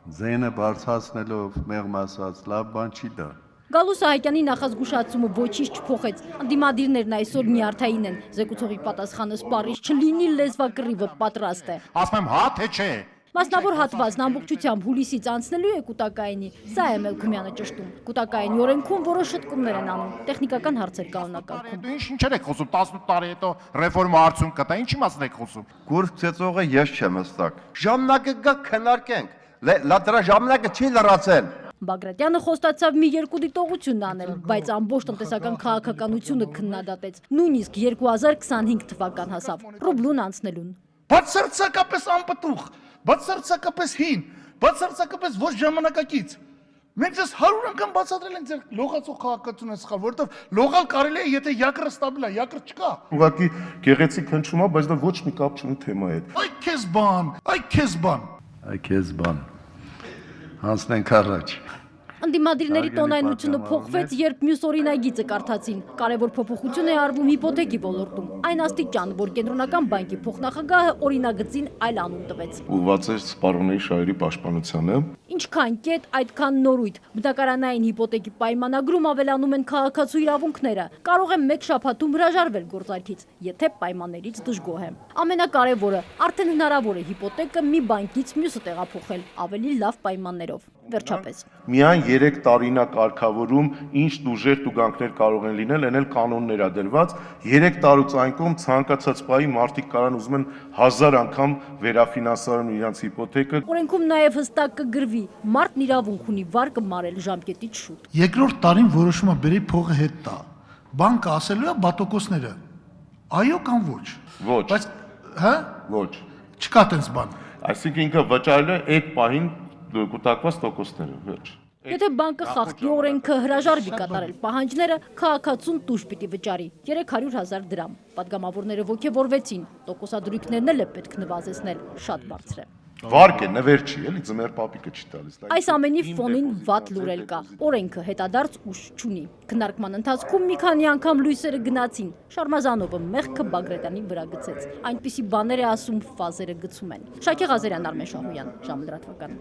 Ձայնը բարձրացնելով մեղմ ասած լավ բան չի դա։ Գալու Սահակյանի նախազգուշացումը ոչինչ չփոխեց։ Անդիմադիրներն այսօր նյարդային են։ Զեկուցողի պատասխանը սպառիչ չլինի լեզվակռիվը պատրաստ է։ Ասում եմ հա թե չէ։ Մասնավոր հատվածն ամբողջությամբ հուլիսից անցնելու է Կուտակայինի։ Սա է Մելքումյանը ճշտում։ Կուտակայինի օրենքում որոշ շտկումներ են անում։ Տեխնիկական հարցեր կանոնակարգում։ Ինչեր եք խոսում 18 տարի հետո ռեֆորմա արդյունք կտա, ինչի մասին եք խոսում։ Կուրս ծեծողը ես չեմ հստակ։ Ժամանակը գա քննարկենք։ Լա դրա ժամանակը չի լրացել։ Բագրատյանը խոստացավ մի երկու դիտողություն անել, բայց ամբողջ տնտեսական քաղաքականությունը քննադատեց։ Նույնիսկ 2025 թվական հասավ ռուբլուն անցնելուն։ Բացարձակապես անպտուղ, բացարձակապես հին, բացարձակապես ոչ ժամանակակից։ Մենք ձեզ 100 անգամ բացատրել ենք ձեր լողացող քաղաքականությունը սխալ, որովհետև լողալ կարելի է, եթե յակրը ստաբիլ է, յակրը չկա։ Ուղղակի գեղեցիկ հնչում է, բայց դա ոչ մի կապ չունի թեմայի հետ։ Այ քեզ բան, այ քեզ բան։ Այ քեզ բան։ Հանցնենք առաջ։ Անդիմադիրների տոնայնությունը փոխվեց, երբ մյուս օրինագիծը կարդացին։ Կարևոր փոփոխություն է արվում հիպոթեքի ոլորտում։ Այն աստիճան, որ կենտրոնական բանկի փոխնախագահը օրինագծին այլ անուն տվեց։ Ուղղված է սպառողների շահերի պաշտպանությանը։ Ինչքան կետ, այդքան նորույթ։ Բնակարանային հիպոթեկի պայմանագրում ավելանում են քաղաքացու իրավունքները։ Կարող է մեկ շաբաթում հրաժարվել գործարքից, եթե պայմաններից դժգոհ է։ Ամենակարևորը, արդեն հնարավոր է հիպոթեկը մի բանկից մյուսը տեղափոխել ավելի լավ պայմաններով։ Վերջապես։ Միայն 3 տարինա կարգավորում ինչ ուժեր տուգանքներ կարող են լինել, այն էլ կանոններ ա դրված 3 տարուց այն կողմ ցանկացած պահի մարդիկ կարան ուզում են 1000 անգամ վերաֆինանսարան իրենց հիպոթեկը։ Օրենքում նաև հստակ կգրվի, մարդն իրավունք ունի վարկը մարել ժամկետից շուտ։ Երկրորդ տարին որոշումը բերի փողը հետ տա։ Բանկը ասելու է բատոկոսները։ Այո կամ ոչ։ Ոչ։ Բայց հա Ոչ։ չկա տենց բան։ Այսինքն ինքը վճարել է այդ պահին կուտակված տոկոսները, վերջ։ Եթե բանկը խախտի օրենքը հրաժարվի կատարել պահանջները, քաղաքացուն տուժ պիտի վճարի 300,000 դրամ։ Պատգամավորները ոգևորվեցին, տոկոսադրույքներն էլ է պետք նվազեցնել, շատ բարձր է։ Վարկ է, նվեր չի, էլի ձմեր պապիկը չի տալիս։ Այս ամենի ֆոնին վատ լուրել կա։ Օրենքը հետադարձ ուժ չունի։ Քննարկման ընթացքում մի քանի անգամ լույսերը գնացին։ Շարմազանովը մեղքը Բագրատյանի վրա գցեց։ Այնպիսի բաներ է ասում, ֆազերը գցում են։ Շակե Ղազարյան, Արմեն Շահոյան, ժամը լրատվական։